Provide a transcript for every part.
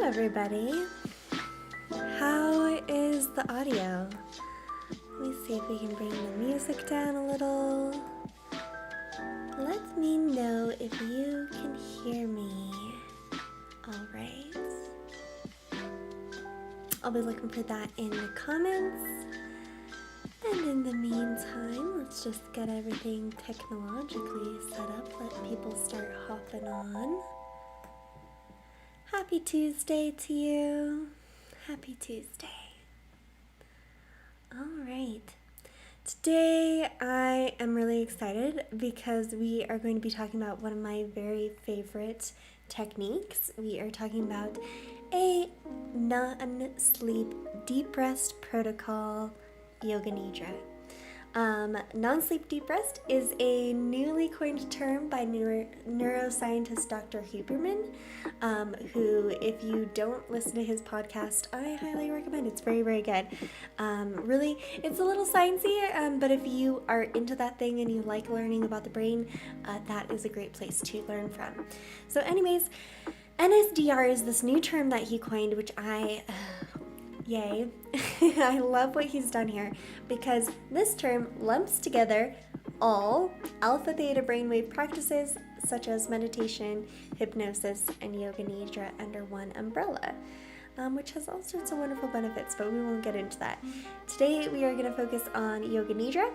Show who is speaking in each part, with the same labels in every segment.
Speaker 1: everybody. How is the audio? Let me see if we can bring the music down a little. Let me know if you can hear me. All right. I'll be looking for that in the comments. And in the meantime, let's just get everything technologically set up. Let people start hopping on. Happy Tuesday to you. Happy Tuesday. All right. Today I am really excited because we are going to be talking about one of my very favorite techniques. We are talking about a non-sleep deep rest protocol, Yoga Nidra. Non-sleep deep rest is a newly coined term by neuroscientist Dr. Huberman, who, if you don't listen to his podcast, I highly recommend. It's very, very good. Really, it's a little sciencey, but if you are into that thing and you like learning about the brain, that is a great place to learn from. So anyways, NSDR is this new term that he coined, which yay. I love what he's done here because this term lumps together all alpha-theta brainwave practices such as meditation, hypnosis, and Yoga Nidra under one umbrella, which has all sorts of wonderful benefits, but we won't get into that. Today we are going to focus on Yoga Nidra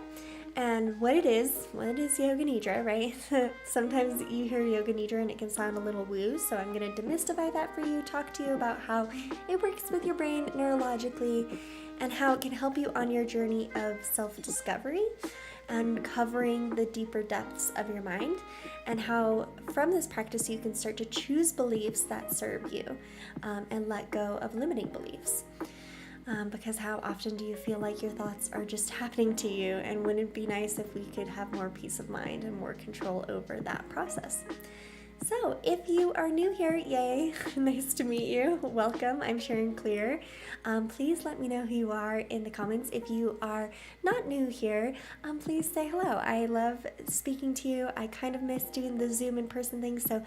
Speaker 1: and what it is. What is Yoga Nidra, right? Sometimes you hear Yoga Nidra and it can sound a little woo, so I'm going to demystify that for you, talk to you about how it works with your brain neurologically and how it can help you on your journey of self-discovery, uncovering the deeper depths of your mind, and how from this practice you can start to choose beliefs that serve you and let go of limiting beliefs. Because how often do you feel like your thoughts are just happening to you, and wouldn't it be nice if we could have more peace of mind and more control over that process? So if you are new here, yay, nice to meet you. Welcome, I'm Sharon Clear. Please let me know who you are in the comments. If you are not new here, please say hello. I love speaking to you. I kind of miss doing the Zoom in-person thing, so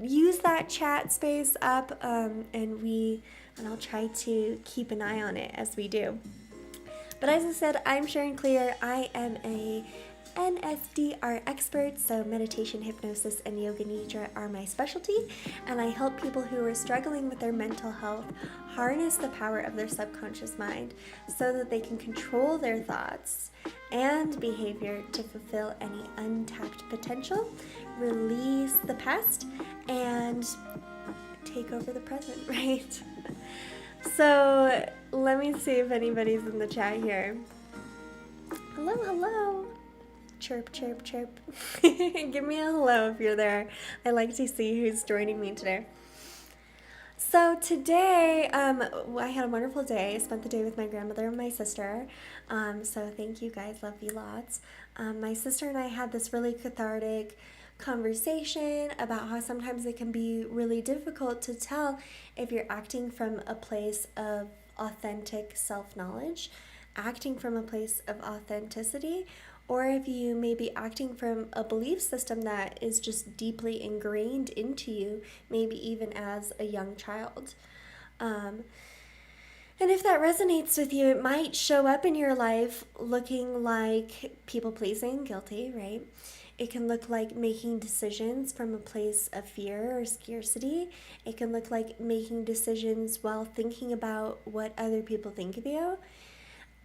Speaker 1: use that chat space up, and I'll try to keep an eye on it as we do. But as I said, I'm Sharon Clear. I am a NSDR expert, so meditation, hypnosis, and Yoga Nidra are my specialty, and I help people who are struggling with their mental health harness the power of their subconscious mind so that they can control their thoughts and behavior to fulfill any untapped potential, release the past, and take over the present, right? So let me see if anybody's in the chat here. Hello, hello. Chirp, chirp, chirp. Give me a hello if you're there. I like to see who's joining me today. So today, I had a wonderful day. I spent the day with my grandmother and my sister. So thank you guys. Love you lots. My sister and I had this really cathartic conversation about how sometimes it can be really difficult to tell if you're acting from a place of authentic self-knowledge, acting from a place of authenticity, or if you may be acting from a belief system that is just deeply ingrained into you, maybe even as a young child. And if that resonates with you, it might show up in your life looking like people-pleasing, guilty, right? It can look like making decisions from a place of fear or scarcity. It can look like making decisions while thinking about what other people think of you.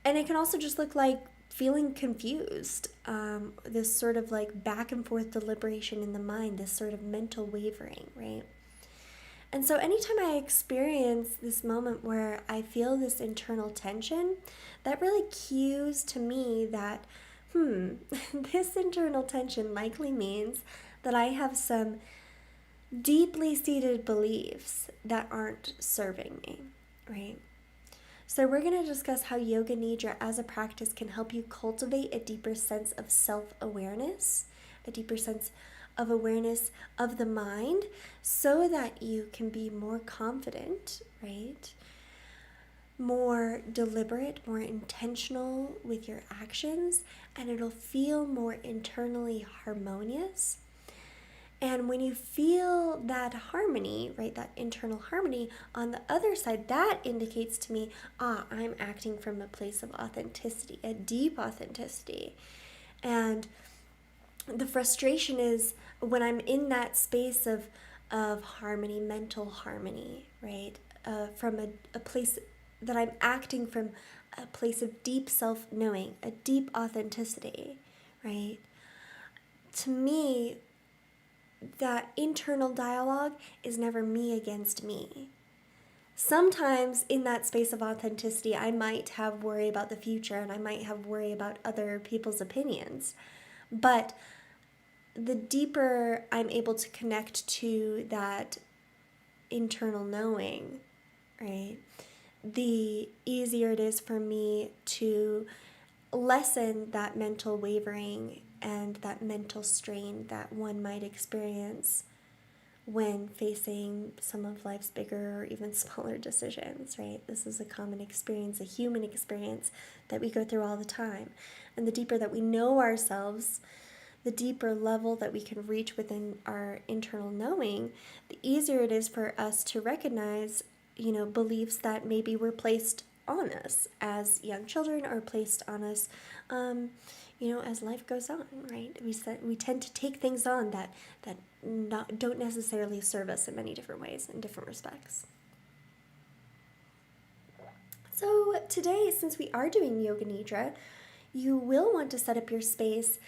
Speaker 1: And it can also just look like feeling confused, this sort of like back and forth deliberation in the mind, this sort of mental wavering, right? And so anytime I experience this moment where I feel this internal tension, that really cues to me that, this internal tension likely means that I have some deeply seated beliefs that aren't serving me, right? So we're going to discuss how Yoga Nidra as a practice can help you cultivate a deeper sense of self-awareness, a deeper sense of awareness of the mind so that you can be more confident, right? More deliberate, more intentional with your actions, and it'll feel more internally harmonious. And when you feel that harmony, right, that internal harmony on the other side, that indicates to me, I'm acting from a place of authenticity, a deep authenticity. And the frustration is when I'm in that space of harmony, mental harmony, right, from a place that I'm acting from a place of deep self-knowing, a deep authenticity, right? To me, that internal dialogue is never me against me. Sometimes in that space of authenticity, I might have worry about the future and I might have worry about other people's opinions. But the deeper I'm able to connect to that internal knowing, right, the easier it is for me to lessen that mental wavering and that mental strain that one might experience when facing some of life's bigger or even smaller decisions, right? This is a common experience, a human experience that we go through all the time. And the deeper that we know ourselves, the deeper level that we can reach within our internal knowing, the easier it is for us to recognize, beliefs that maybe were placed on us as young children or placed on us, as life goes on, right? We tend to take things on that don't necessarily serve us in many different ways, in different respects. So today, since we are doing Yoga Nidra, you will want to set up your space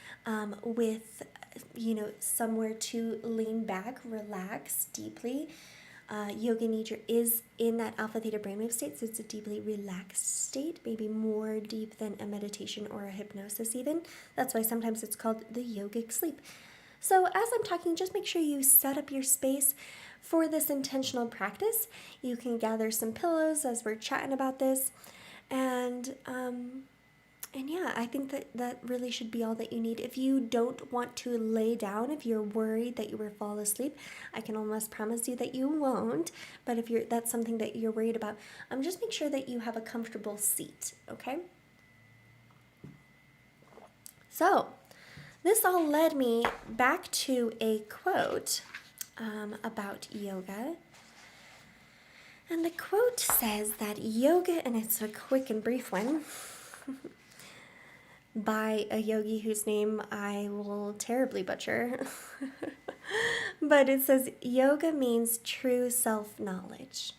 Speaker 1: with, somewhere to lean back, relax deeply. Yoga Nidra is in that alpha-theta brainwave state, so it's a deeply relaxed state, maybe more deep than a meditation or a hypnosis even. That's why sometimes it's called the yogic sleep. So as I'm talking, just make sure you set up your space for this intentional practice. You can gather some pillows as we're chatting about this, and yeah, I think that really should be all that you need. If you don't want to lay down, if you're worried that you will fall asleep, I can almost promise you that you won't. But if that's something that you're worried about, just make sure that you have a comfortable seat, okay? So, this all led me back to a quote about yoga. And the quote says that yoga, and it's a quick and brief one, by a yogi whose name I will terribly butcher. But it says, yoga means true self-knowledge.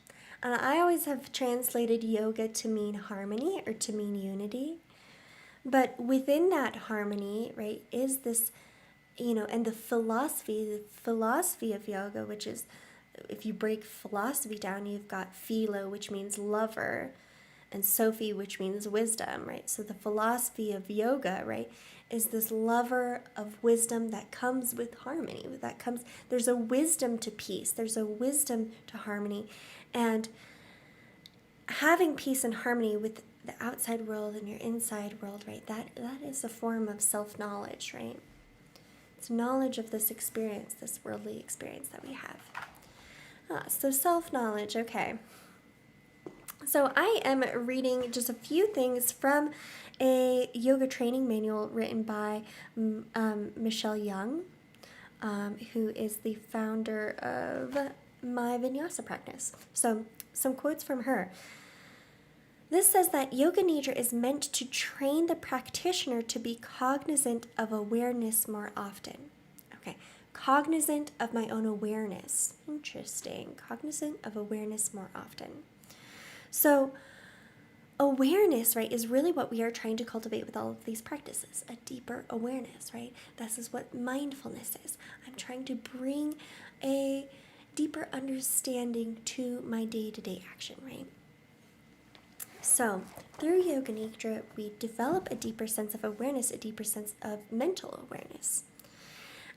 Speaker 1: And I always have translated yoga to mean harmony or to mean unity. But within that harmony, right, is this, and the philosophy of yoga, which is, if you break philosophy down, you've got philo, which means lover, and Sophie, which means wisdom, right? So the philosophy of yoga, right, is this lover of wisdom that comes with harmony. There's a wisdom to peace. There's a wisdom to harmony. And having peace and harmony with the outside world and your inside world, right, that is a form of self-knowledge, right? It's knowledge of this experience, this worldly experience that we have. So self-knowledge, okay. So I am reading just a few things from a yoga training manual written by Michelle Young, who is the founder of my vinyasa practice. So some quotes from her. This says that Yoga Nidra is meant to train the practitioner to be cognizant of awareness more often. Okay, cognizant of my own awareness. Interesting. Cognizant of awareness more often. So awareness, right, is really what we are trying to cultivate with all of these practices, a deeper awareness, right? This is what mindfulness is. I'm trying to bring a deeper understanding to my day-to-day action, right? So through Yoga Nidra, we develop a deeper sense of awareness, a deeper sense of mental awareness.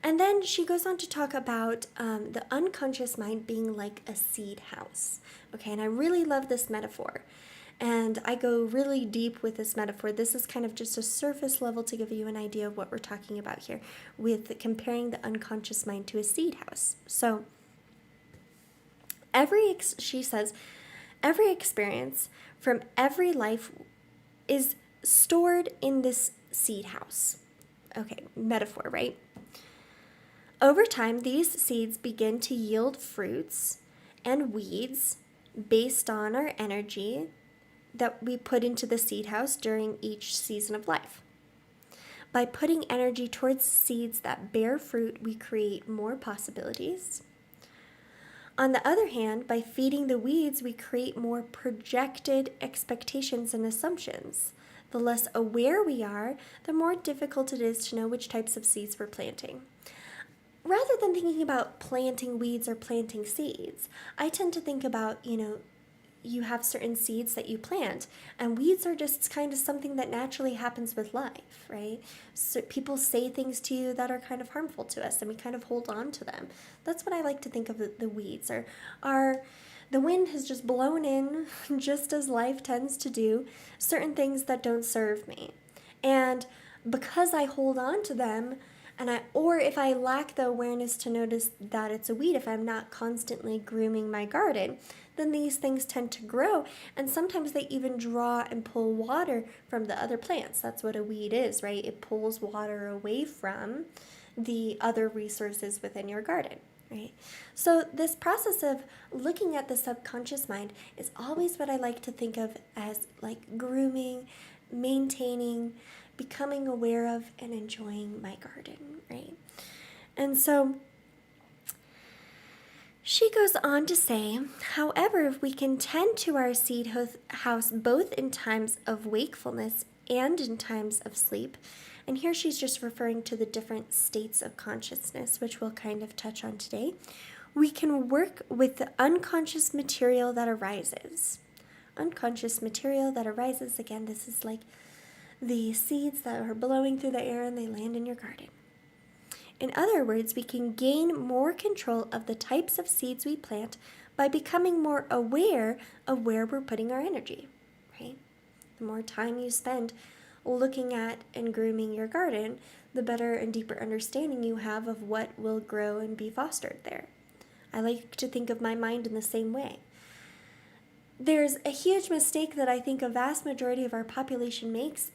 Speaker 1: And then she goes on to talk about the unconscious mind being like a seed house. Okay, and I really love this metaphor. And I go really deep with this metaphor. This is kind of just a surface level to give you an idea of what we're talking about here with comparing the unconscious mind to a seed house. So she says, every experience from every life is stored in this seed house. Okay, metaphor, right? Over time, these seeds begin to yield fruits and weeds based on our energy that we put into the seed house during each season of life. By putting energy towards seeds that bear fruit, we create more possibilities. On the other hand, by feeding the weeds, we create more projected expectations and assumptions. The less aware we are, the more difficult it is to know which types of seeds we're planting. Rather than thinking about planting weeds or planting seeds, I tend to think about, you have certain seeds that you plant, and weeds are just kind of something that naturally happens with life, right? So people say things to you that are kind of harmful to us, and we kind of hold on to them. That's what I like to think of the weeds. Are the wind has just blown in, just as life tends to do, certain things that don't serve me. And because I hold on to them, or if I lack the awareness to notice that it's a weed, if I'm not constantly grooming my garden, then these things tend to grow, and sometimes they even draw and pull water from the other plants. That's what a weed is, right? It pulls water away from the other resources within your garden, right? So this process of looking at the subconscious mind is always what I like to think of as like grooming, maintaining, becoming aware of, and enjoying my garden, right? And so she goes on to say, however, if we can tend to our seed house both in times of wakefulness and in times of sleep, and here she's just referring to the different states of consciousness, which we'll kind of touch on today, we can work with the unconscious material that arises. Unconscious material that arises, again, this is like the seeds that are blowing through the air and they land in your garden. In other words, we can gain more control of the types of seeds we plant by becoming more aware of where we're putting our energy, right? The more time you spend looking at and grooming your garden, the better and deeper understanding you have of what will grow and be fostered there. I like to think of my mind in the same way. There's a huge mistake that I think a vast majority of our population makes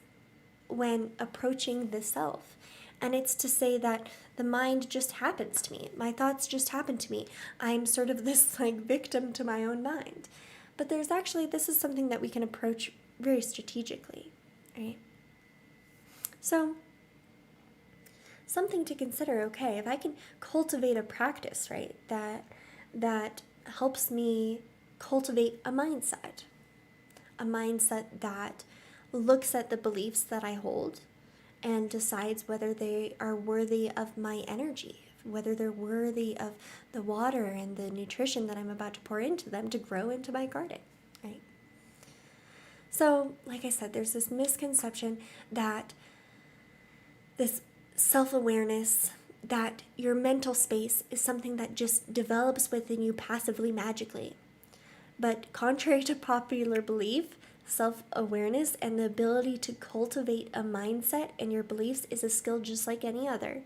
Speaker 1: when approaching the self. And it's to say that the mind just happens to me. My thoughts just happen to me. I'm sort of this like victim to my own mind. But there's actually, this is something that we can approach very strategically, right? So, something to consider, okay, if I can cultivate a practice, right, that helps me cultivate a mindset that looks at the beliefs that I hold and decides whether they are worthy of my energy, whether they're worthy of the water and the nutrition that I'm about to pour into them to grow into my garden, right? So, like I said, there's this misconception that this self-awareness, that your mental space is something that just develops within you passively, magically. But contrary to popular belief, self-awareness and the ability to cultivate a mindset and your beliefs is a skill just like any other.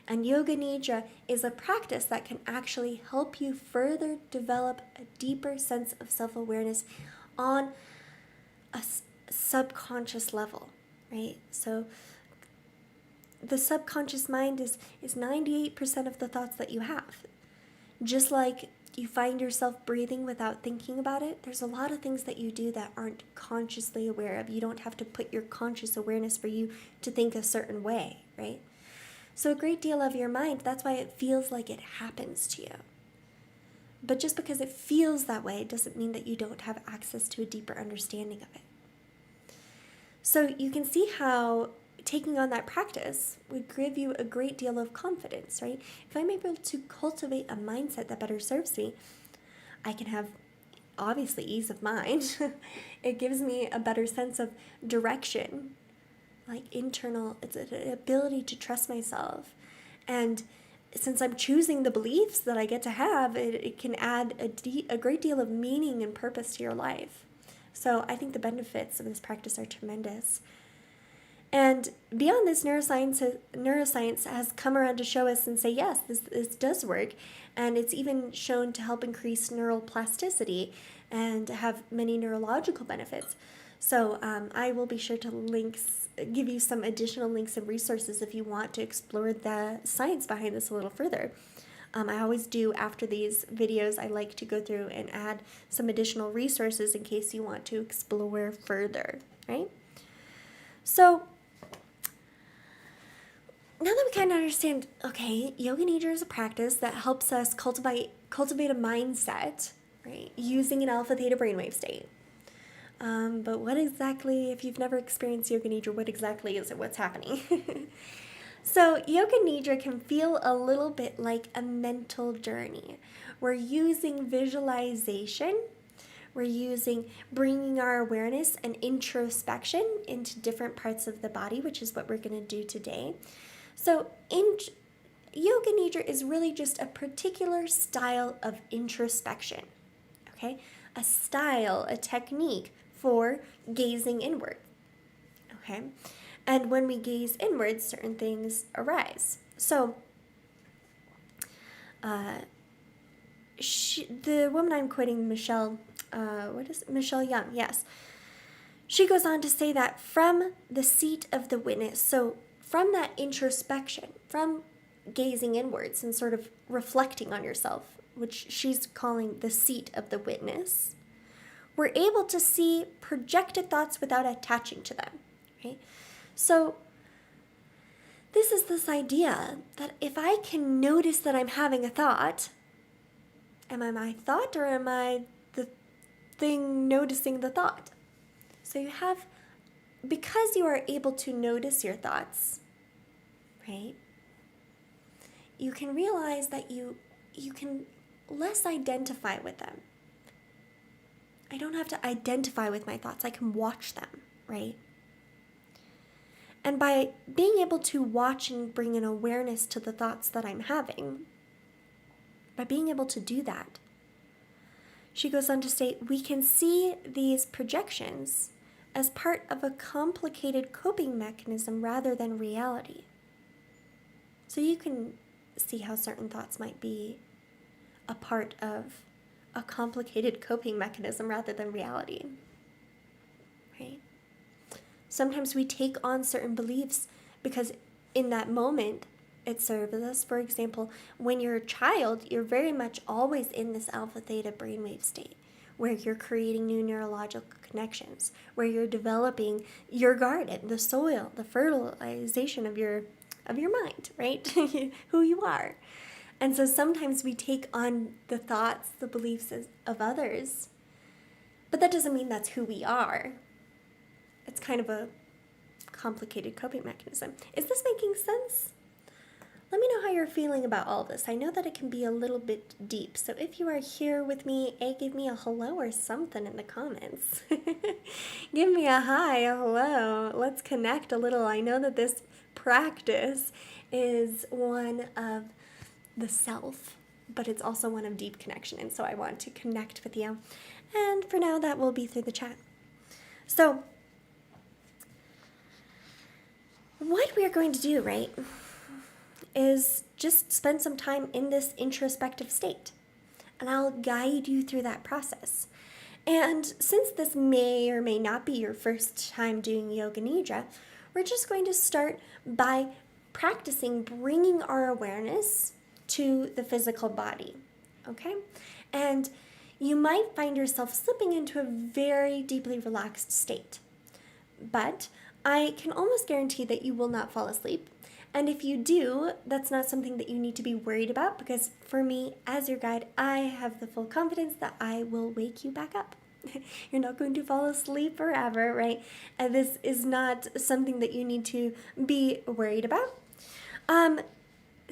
Speaker 1: And Yoga Nidra is a practice that can actually help you further develop a deeper sense of self-awareness on a subconscious level, right? So the subconscious mind is 98% of the thoughts that you have. Just like you find yourself breathing without thinking about it, there's a lot of things that you do that aren't consciously aware of. You don't have to put your conscious awareness for you to think a certain way, right? So a great deal of your mind, that's why it feels like it happens to you. But just because it feels that way doesn't mean that you don't have access to a deeper understanding of it. So you can see how taking on that practice would give you a great deal of confidence, right? If I'm able to cultivate a mindset that better serves me, I can have, obviously, ease of mind. It gives me a better sense of direction, like internal, it's an ability to trust myself. And since I'm choosing the beliefs that I get to have, it can add a great deal of meaning and purpose to your life. So I think the benefits of this practice are tremendous. And beyond this, neuroscience has come around to show us and say, yes, this does work. And it's even shown to help increase neural plasticity and have many neurological benefits. So I will be sure to give you some additional links and resources if you want to explore the science behind this a little further. I always do after these videos. I like to go through and add some additional resources in case you want to explore further, right? So now that we kind of understand, okay, Yoga Nidra is a practice that helps us cultivate a mindset, right, using an alpha-theta brainwave state. But what exactly, if you've never experienced Yoga Nidra, what exactly is it? What's happening? So Yoga Nidra can feel a little bit like a mental journey. We're using visualization. We're using bringing our awareness and introspection into different parts of the body, which is what we're going to do today. So Yoga Nidra is really just a particular style of introspection, okay? A style, a technique for gazing inward, okay? And when we gaze inward, certain things arise. So the woman I'm quoting, Michelle Young, yes. She goes on to say that from the seat of the witness, so from that introspection, from gazing inwards and sort of reflecting on yourself, which she's calling the seat of the witness, we're able to see projected thoughts without attaching to them, right? So this is this idea that if I can notice that I'm having a thought, am I my thought or am I the thing noticing the thought? So because you are able to notice your thoughts, right, you can realize that you can less identify with them. I don't have to identify with my thoughts. I can watch them, right? And by being able to watch and bring an awareness to the thoughts that I'm having, by being able to do that, she goes on to state, we can see these projections as part of a complicated coping mechanism rather than reality. So you can see how certain thoughts might be a part of a complicated coping mechanism rather than reality, right? Sometimes we take on certain beliefs because in that moment it serves us. For example, when you're a child, you're very much always in this alpha-theta brainwave state where you're creating new neurological connections, where you're developing your garden, the soil, the fertilization of your mind, right? Who you are. And so sometimes we take on the thoughts, the beliefs of others, but that doesn't mean that's who we are. It's kind of a complicated coping mechanism. Is this making sense? Let me know how you're feeling about all this. I know that it can be a little bit deep, so if you are here with me, give me a hello or something in the comments. Give me a hi, a hello. Let's connect a little. I know that this practice is one of the self, but it's also one of deep connection, and so I want to connect with you. And for now, that will be through the chat. So what we are going to do, right, is just spend some time in this introspective state, and I'll guide you through that process. And since this may or may not be your first time doing Yoga Nidra, we're just going to start by practicing bringing our awareness to the physical body, okay? And you might find yourself slipping into a very deeply relaxed state, but I can almost guarantee that you will not fall asleep. And if you do, that's not something that you need to be worried about, because for me, as your guide, I have the full confidence that I will wake you back up. You're not going to fall asleep forever, right? And this is not something that you need to be worried about.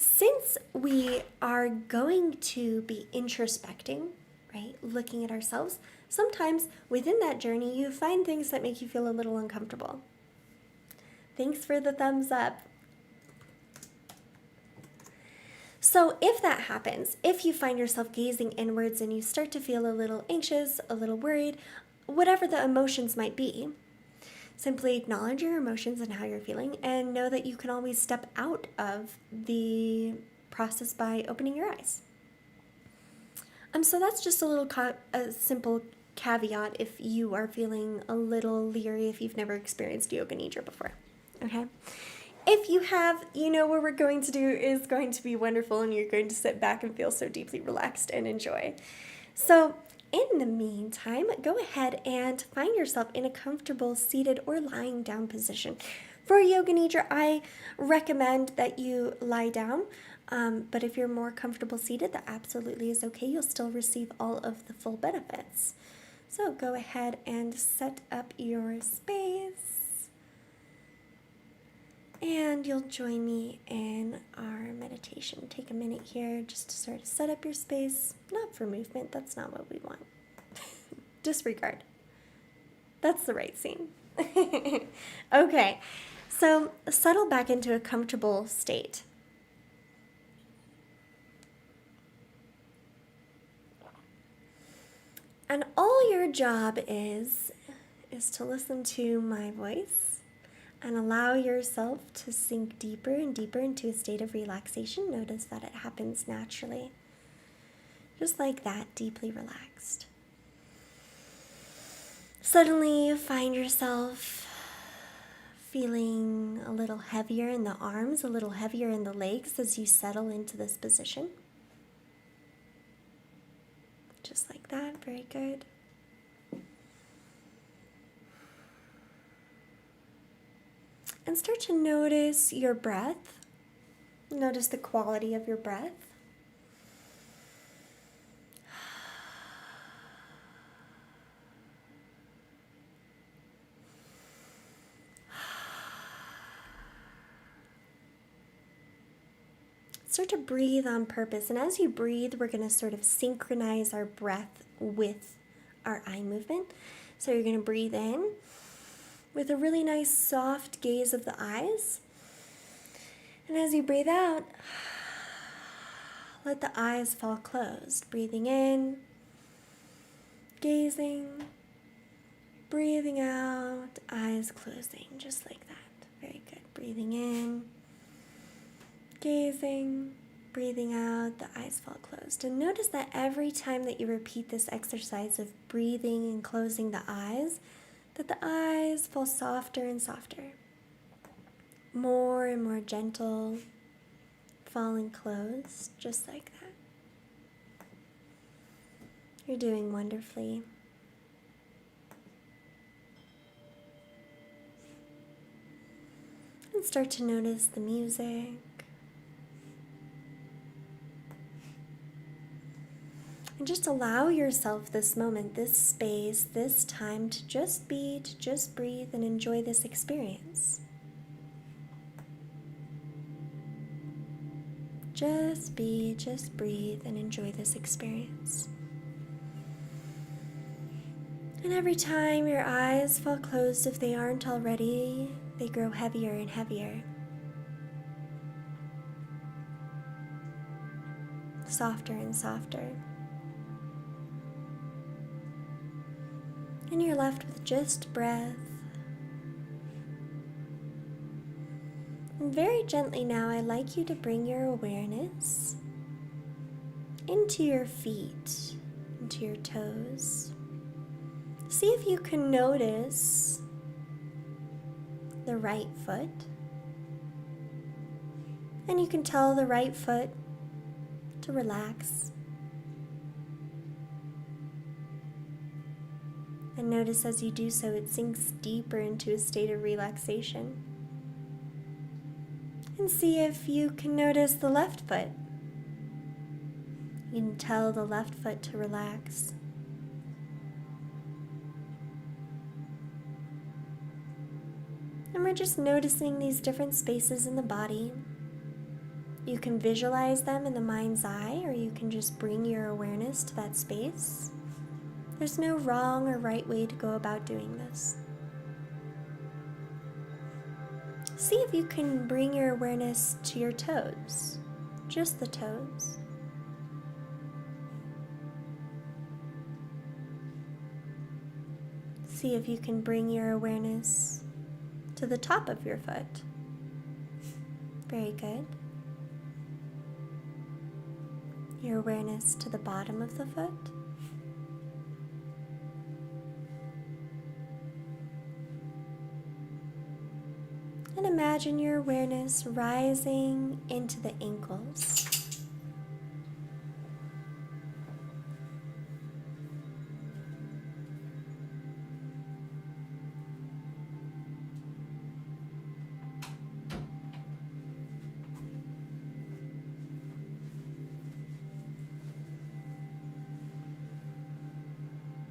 Speaker 1: Since we are going to be introspecting, right, looking at ourselves, sometimes within that journey, you find things that make you feel a little uncomfortable. Thanks for the thumbs up. So if that happens, if you find yourself gazing inwards and you start to feel a little anxious, a little worried, whatever the emotions might be, simply acknowledge your emotions and how you're feeling, and know that you can always step out of the process by opening your eyes. So that's just a simple caveat if you are feeling a little leery if you've never experienced Yoga Nidra before, okay? If you have, you know what we're going to do is going to be wonderful, and you're going to sit back and feel so deeply relaxed and enjoy. So in the meantime, go ahead and find yourself in a comfortable seated or lying down position. For Yoga Nidra, I recommend that you lie down, but if you're more comfortable seated, that absolutely is okay. You'll still receive all of the full benefits. So go ahead and set up your space. And you'll join me in our meditation. Take a minute here just to sort of set up your space. Not for movement, that's not what we want. Disregard. That's the right scene. Okay, so settle back into a comfortable state. And all your job is to listen to my voice and allow yourself to sink deeper and deeper into a state of relaxation. Notice that it happens naturally. Just like that, deeply relaxed. Suddenly you find yourself feeling a little heavier in the arms, a little heavier in the legs as you settle into this position. Just like that, very good. And start to notice your breath. Notice the quality of your breath. Start to breathe on purpose. And as you breathe, we're going to sort of synchronize our breath with our eye movement. So you're going to breathe in with a really nice soft gaze of the eyes. And as you breathe out, let the eyes fall closed. Breathing in, gazing, breathing out, eyes closing, just like that. Very good. Breathing in, gazing, breathing out, the eyes fall closed. And notice that every time that you repeat this exercise of breathing and closing the eyes, that the eyes fall softer and softer, more and more gentle, falling closed, just like that. You're doing wonderfully. And start to notice the music. And just allow yourself this moment, this space, this time to just be, to just breathe and enjoy this experience. Just be, just breathe and enjoy this experience. And every time your eyes fall closed, if they aren't already, they grow heavier and heavier. Softer and softer. And you're left with just breath. And very gently now, I'd like you to bring your awareness into your feet, into your toes. See if you can notice the right foot. And you can tell the right foot to relax. And notice as you do so, it sinks deeper into a state of relaxation. And see if you can notice the left foot. You can tell the left foot to relax. And we're just noticing these different spaces in the body. You can visualize them in the mind's eye, or you can just bring your awareness to that space. There's no wrong or right way to go about doing this. See if you can bring your awareness to your toes, just the toes. See if you can bring your awareness to the top of your foot. Very good. Your awareness to the bottom of the foot. And imagine your awareness rising into the ankles.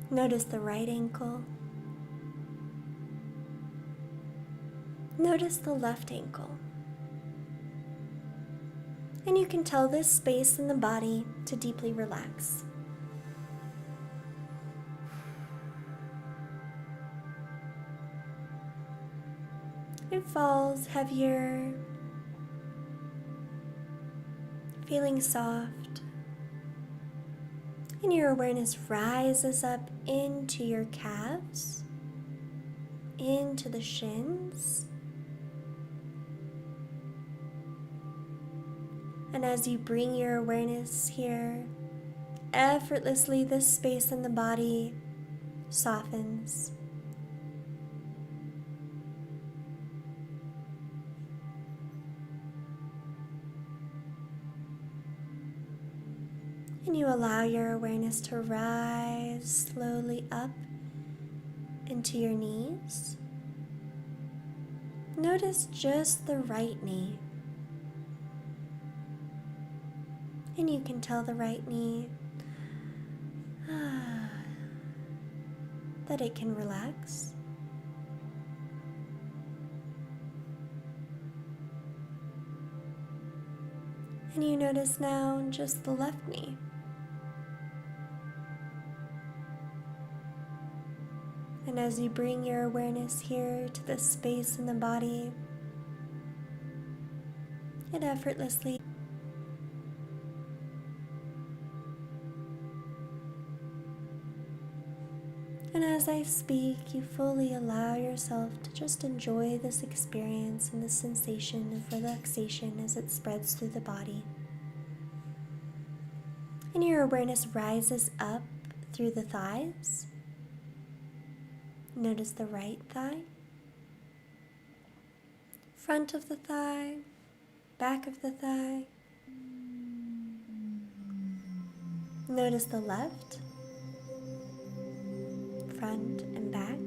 Speaker 1: Notice the right ankle. Notice the left ankle. And you can tell this space in the body to deeply relax. It falls heavier, feeling soft, and your awareness rises up into your calves, into the shins. And as you bring your awareness here, effortlessly this space in the body softens. And you allow your awareness to rise slowly up into your knees. Notice just the right knee. And you can tell the right knee that it can relax. And you notice now just the left knee. And as you bring your awareness here to this space in the body, it effortlessly. And as I speak, you fully allow yourself to just enjoy this experience and this sensation of relaxation as it spreads through the body. And your awareness rises up through the thighs. Notice the right thigh, front of the thigh, back of the thigh. Notice the left, front and back.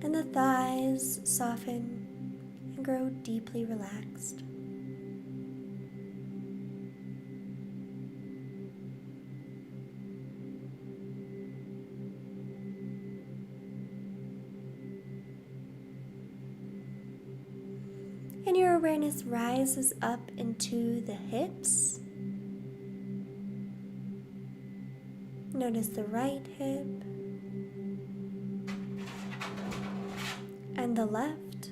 Speaker 1: And the thighs soften and grow deeply relaxed. And your awareness rises up into the hips. Notice the right hip and the left.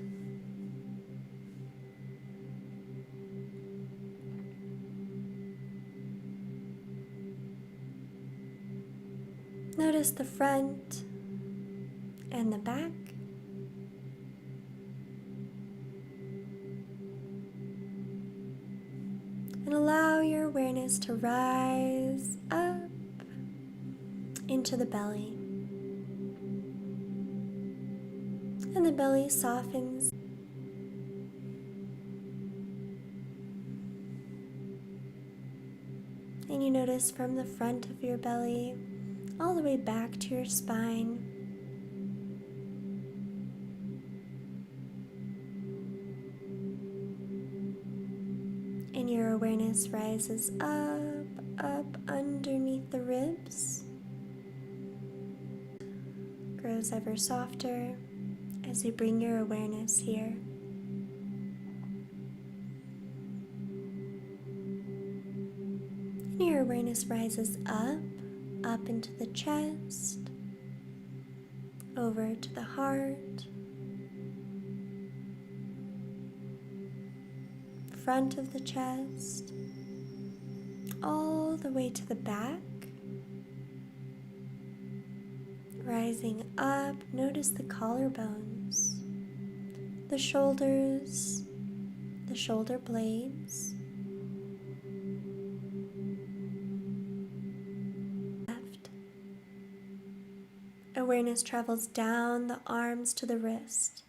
Speaker 1: Notice the front and the back. And allow your awareness to rise up into the belly. And the belly softens. And you notice from the front of your belly all the way back to your spine. And your awareness rises up underneath the ribs. Grows ever softer as you bring your awareness here. And your awareness rises up into the chest, over to the heart, front of the chest, all the way to the back. Rising up, notice the collarbones, the shoulders, the shoulder blades. Left. Awareness travels down the arms to the wrist.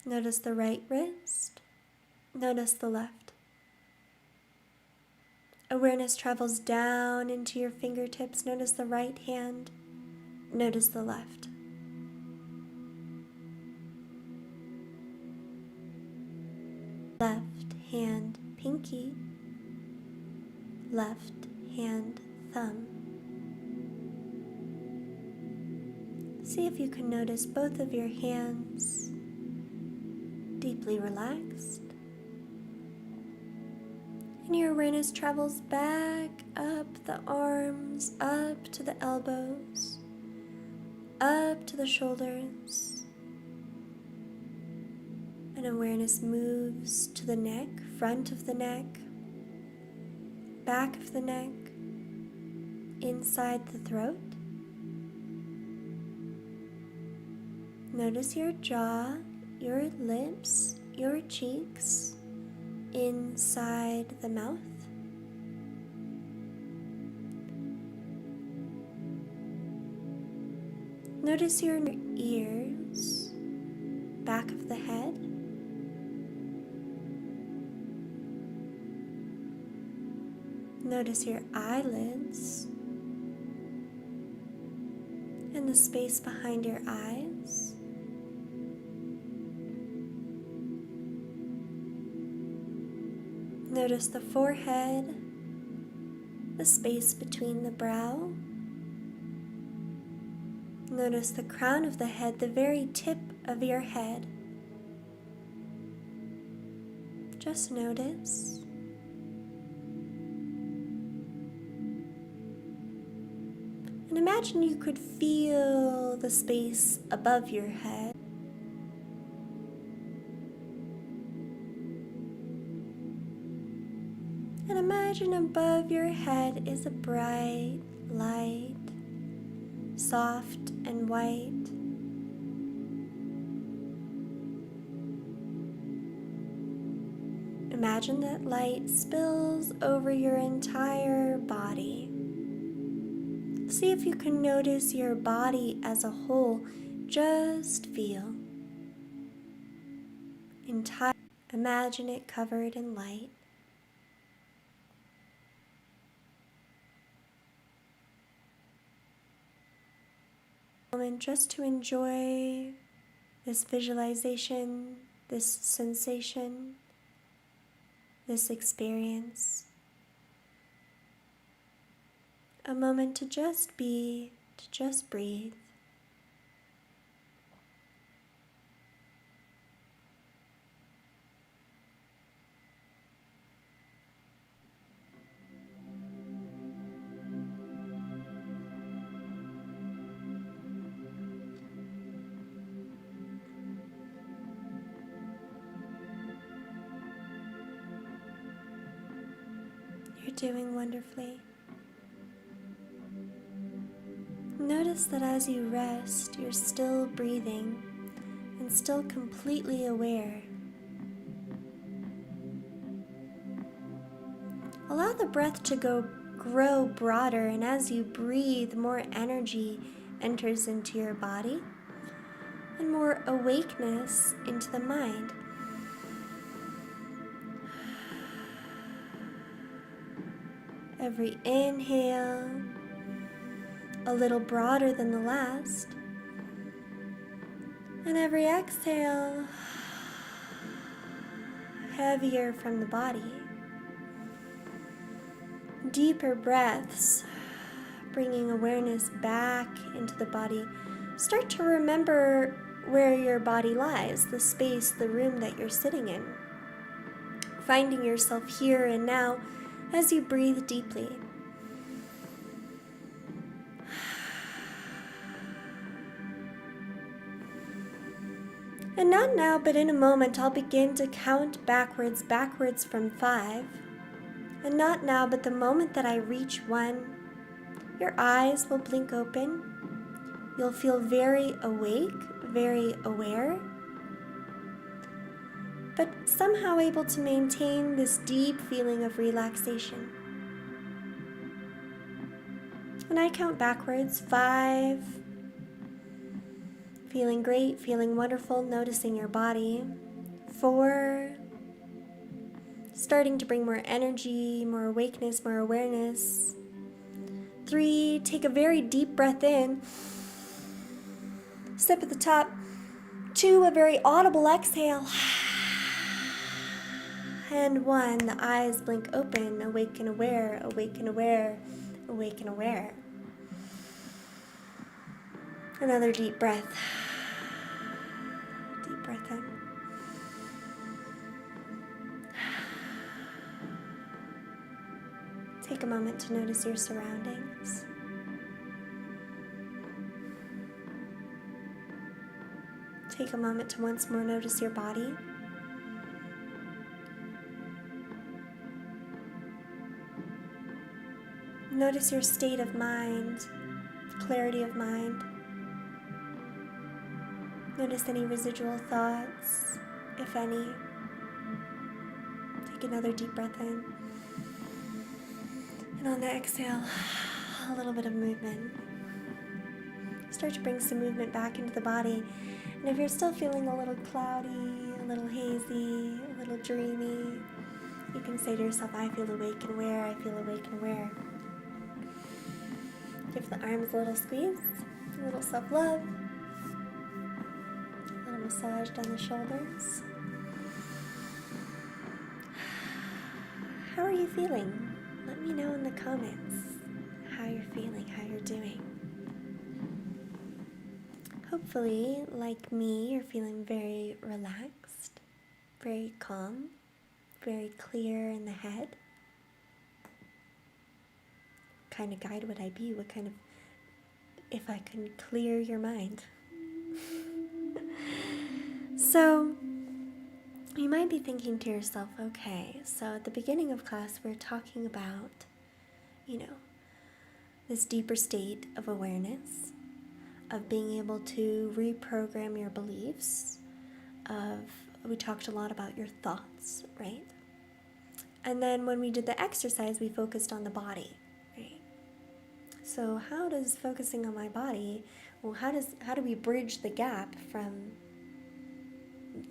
Speaker 1: Notice the right wrist. Notice the left. Awareness travels down into your fingertips. Notice the right hand. Notice the left. Left hand pinky. Left hand thumb. See if you can notice both of your hands deeply relaxed. And your awareness travels back up the arms, up to the elbows, up to the shoulders. And awareness moves to the neck, front of the neck, back of the neck, inside the throat. Notice your jaw, your lips, your cheeks, inside the mouth. Notice your ears, back of the head. Notice your eyelids and the space behind your eyes. Notice the forehead, the space between the brow. Notice the crown of the head, the very tip of your head. Just notice. And imagine you could feel the space above your head. And imagine above your head is a bright light, soft and white. Imagine that light spills over your entire body. See if you can notice your body as a whole. Just feel. Imagine it covered in light. Just to enjoy this visualization, this sensation, this experience. A moment to just be, to just breathe. You're doing wonderfully. Notice that as you rest, you're still breathing and still completely aware. Allow the breath to grow broader, and as you breathe, more energy enters into your body and more awakeness into the mind. Every inhale, a little broader than the last, and every exhale, heavier from the body. Deeper breaths, bringing awareness back into the body. Start to remember where your body lies, the space, the room that you're sitting in. Finding yourself here and now as you breathe deeply. And not now, but in a moment, I'll begin to count backwards from 5. And not now, but the moment that I reach 1, your eyes will blink open. You'll feel very awake, very aware, but somehow able to maintain this deep feeling of relaxation. And I count backwards, 5, Feeling great, feeling wonderful, noticing your body. 4, starting to bring more energy, more awakeness, more awareness. 3, take a very deep breath in. Sip at the top. 2, a very audible exhale. And 1, the eyes blink open, awake and aware, awake and aware, awake and aware. Another deep breath. Deep breath in. Take a moment to notice your surroundings. Take a moment to once more notice your body. Notice your state of mind, clarity of mind. Notice any residual thoughts, if any. Take another deep breath in. And on the exhale, a little bit of movement. Start to bring some movement back into the body. And if you're still feeling a little cloudy, a little hazy, a little dreamy, you can say to yourself, I feel awake and aware, I feel awake and aware. Give the arms a little squeeze, a little self-love, a little massage down the shoulders. How are you feeling? Let me know in the comments how you're feeling, how you're doing. Hopefully, like me, you're feeling very relaxed, very calm, very clear in the head. What kind of guide would I be? What kind of, if I can clear your mind? So, you might be thinking to yourself, okay, so at the beginning of class, we're talking about, this deeper state of awareness, of being able to reprogram your beliefs, we talked a lot about your thoughts, right? And then when we did the exercise, we focused on the body, right? So how does focusing on my body, how do we bridge the gap from,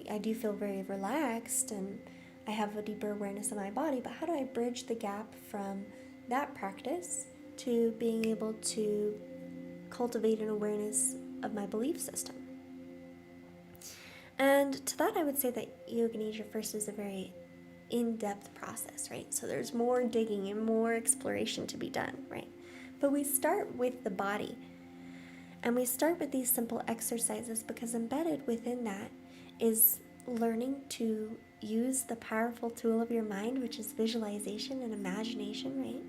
Speaker 1: I do feel very relaxed and I have a deeper awareness of my body, but how do I bridge the gap from that practice to being able to cultivate an awareness of my belief system? And to that I would say that Yoga Nidra first is a very in-depth process, right? So there's more digging and more exploration to be done, right? But we start with the body. And we start with these simple exercises because embedded within that is learning to use the powerful tool of your mind, which is visualization and imagination, right?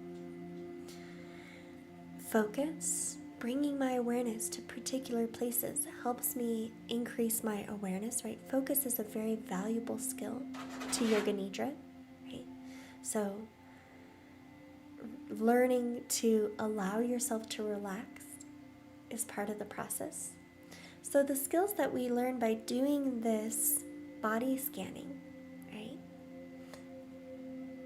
Speaker 1: Focus, bringing my awareness to particular places helps me increase my awareness, right? Focus is a very valuable skill to Yoga Nidra, right? So learning to allow yourself to relax is part of the process. So the skills that we learn by doing this body scanning, right?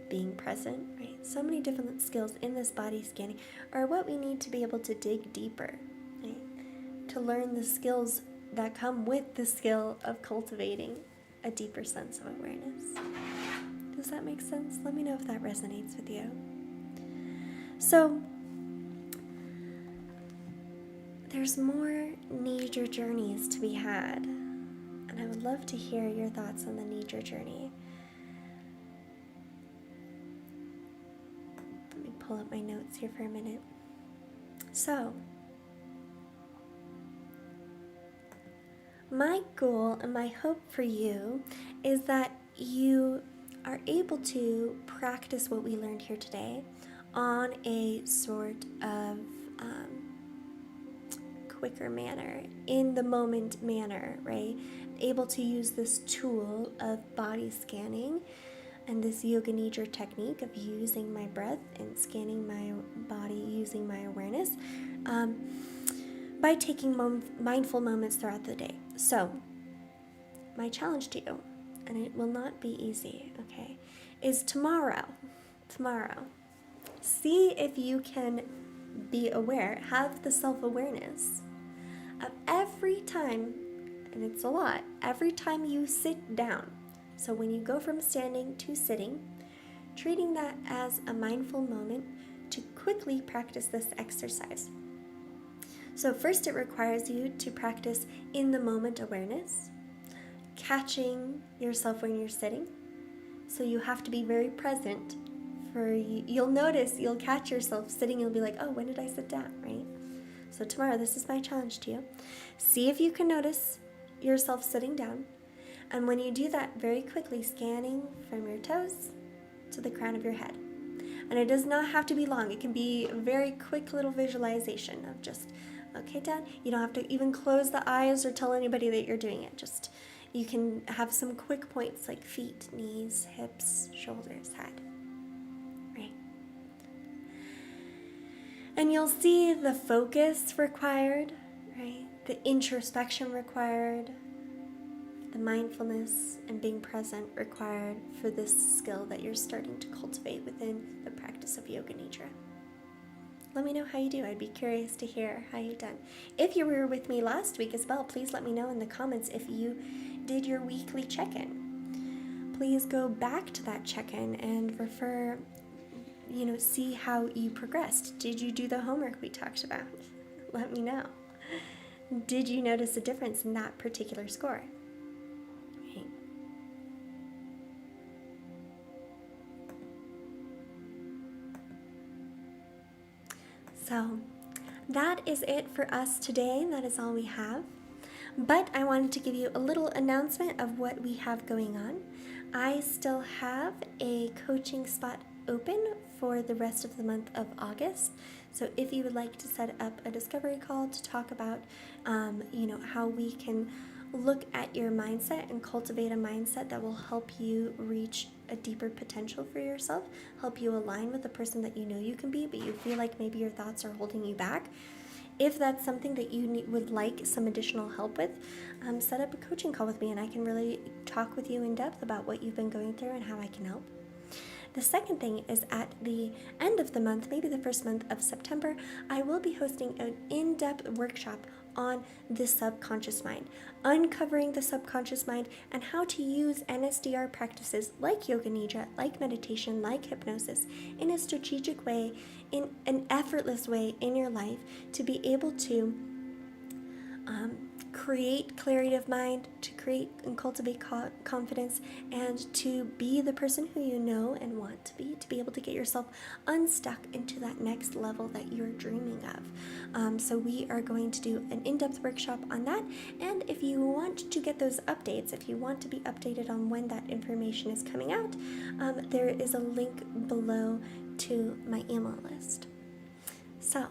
Speaker 1: Being present, right? So many different skills in this body scanning are what we need to be able to dig deeper, right? To learn the skills that come with the skill of cultivating a deeper sense of awareness. Does that make sense? Let me know if that resonates with you. So, there's more Nidra journeys to be had, and I would love to hear your thoughts on the Nidra journey. Let me pull up my notes here for a minute. So, my goal and my hope for you is that you are able to practice what we learned here today on a sort of quicker manner, in the moment manner, right? Able to use this tool of body scanning and this Yoga Nidra technique of using my breath and scanning my body using my awareness by taking mindful moments throughout the day. So, my challenge to you, and it will not be easy, okay, is tomorrow, see if you can be aware, have the self-awareness of every time, and it's a lot, every time you sit down. So when you go from standing to sitting, treating that as a mindful moment to quickly practice this exercise. So first it requires you to practice in the moment awareness, catching yourself when you're sitting. So you have to be very present. You'll notice, you'll catch yourself sitting, you'll be like, oh, when did I sit down, right? So tomorrow, this is my challenge to you. See if you can notice yourself sitting down. And when you do that, very quickly scanning from your toes to the crown of your head. And it does not have to be long. It can be a very quick little visualization of just, okay, down. You don't have to even close the eyes or tell anybody that you're doing it. Just, you can have some quick points like feet, knees, hips, shoulders, head. Right? And you'll see the focus required, right? The introspection required, the mindfulness and being present required for this skill that you're starting to cultivate within the practice of Yoga Nidra. Let me know how you do. I'd be curious to hear how you've done. If you were with me last week as well, please let me know in the comments if you did your weekly check-in. Please go back to that check-in and refer, see how you progressed. Did you do the homework we talked about? Let me know. Did you notice a difference in that particular score? Right. So that is it for us today. That is all we have. But I wanted to give you a little announcement of what we have going on. I still have a coaching spot open for the rest of the month of August. So if you would like to set up a discovery call to talk about, how we can look at your mindset and cultivate a mindset that will help you reach a deeper potential for yourself, help you align with the person that you know you can be, but you feel like maybe your thoughts are holding you back. If that's something that you would like some additional help with, set up a coaching call with me and I can really talk with you in depth about what you've been going through and how I can help. The second thing is at the end of the month, maybe the first month of September, I will be hosting an in-depth workshop on the subconscious mind, uncovering the subconscious mind and how to use NSDR practices like Yoga Nidra, like meditation, like hypnosis in a strategic way, in an effortless way in your life to be able to create clarity of mind, to create and cultivate confidence, and to be the person who you know and want to be able to get yourself unstuck into that next level that you're dreaming of. So we are going to do an in-depth workshop on that, and if you want to get those updates, if you want to be updated on when that information is coming out, there is a link below to my email list. So,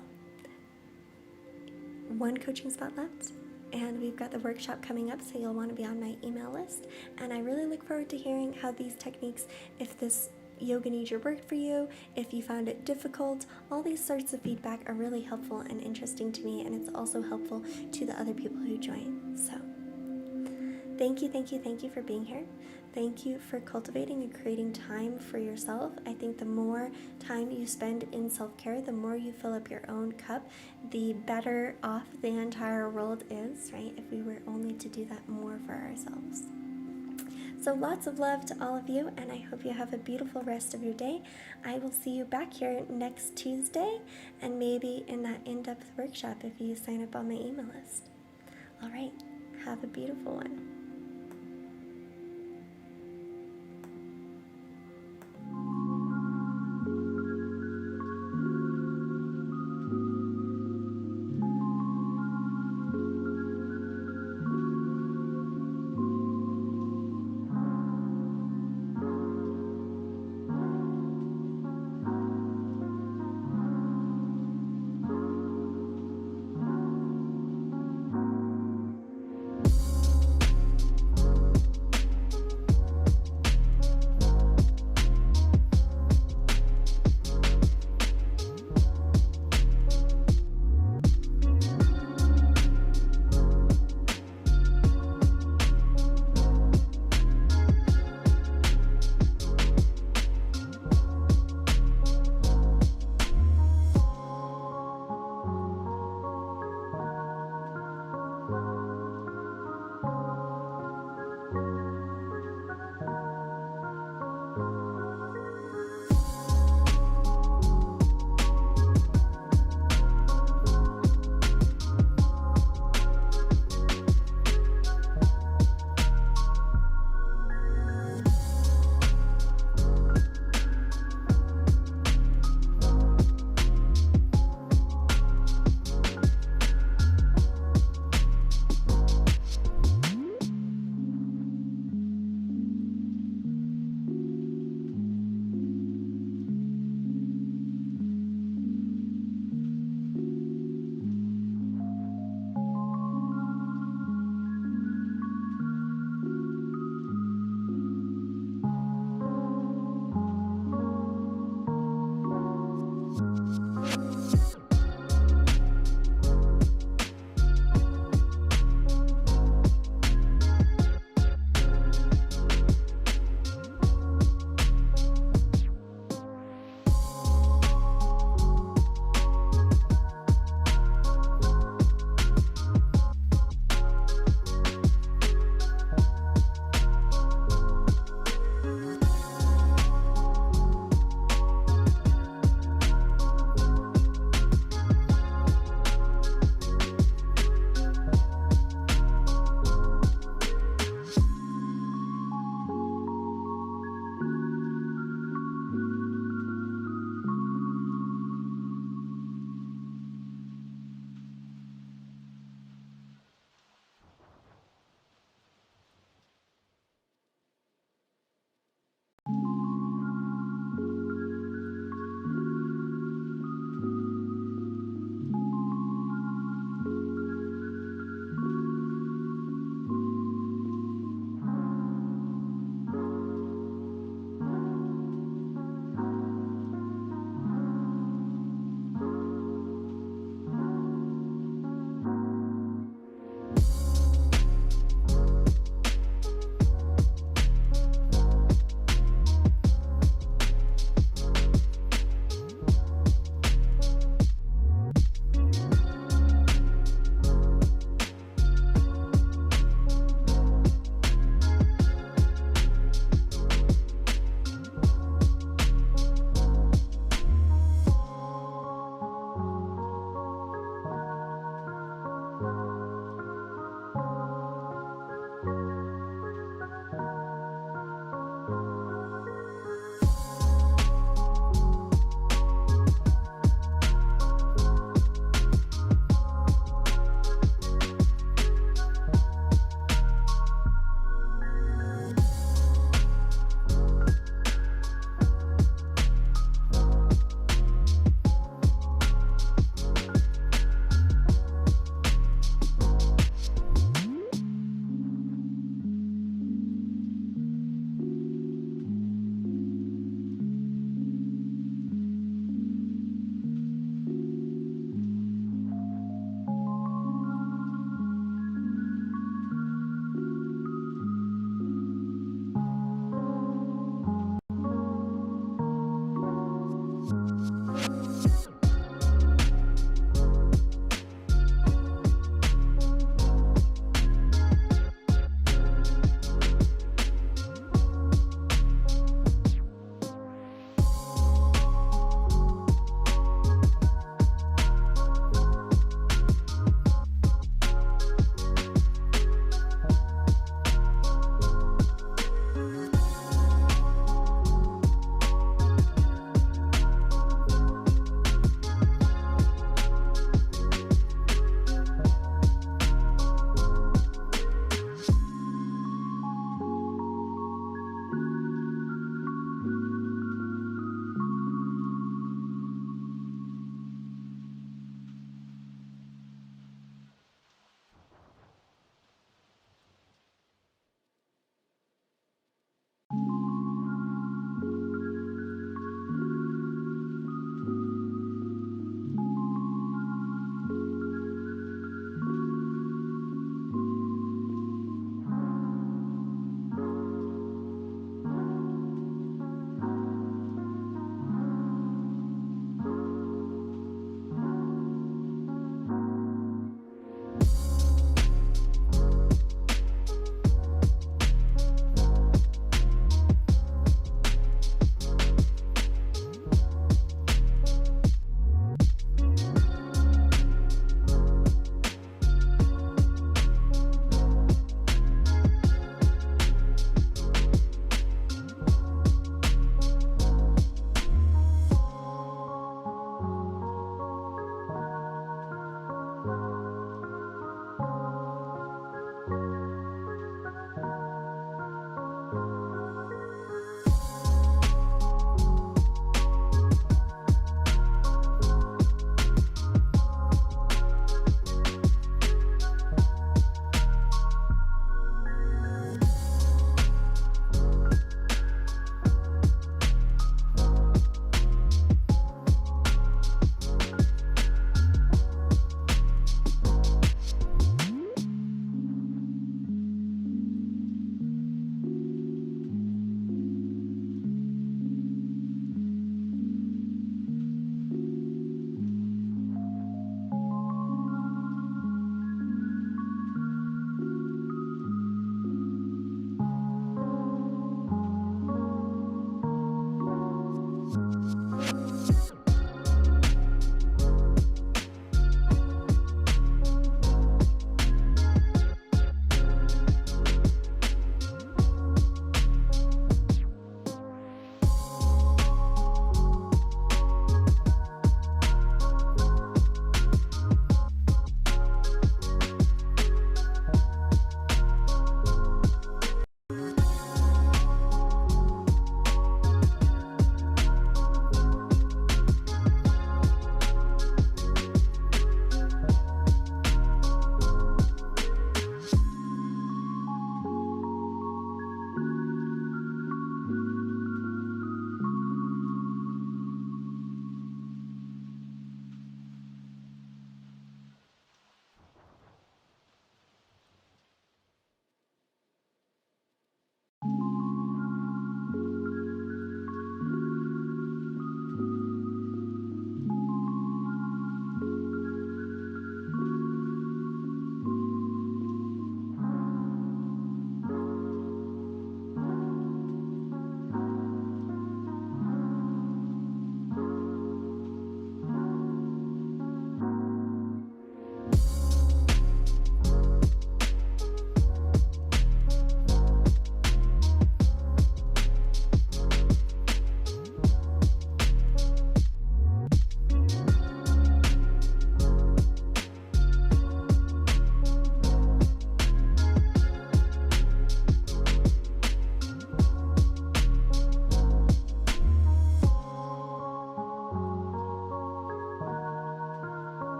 Speaker 1: one coaching spot left, and we've got the workshop coming up, so you'll want to be on my email list. And I really look forward to hearing how these techniques, if this Yoga Nidra worked for you, if you found it difficult. All these sorts of feedback are really helpful and interesting to me, and it's also helpful to the other people who join. So thank you for being here. Thank you for cultivating and creating time for yourself. I think the more time you spend in self-care, the more you fill up your own cup, the better off the entire world is, right? If we were only to do that more for ourselves. So lots of love to all of you, and I hope you have a beautiful rest of your day. I will see you back here next Tuesday, and maybe in that in-depth workshop if you sign up on my email list. All right, have a beautiful one.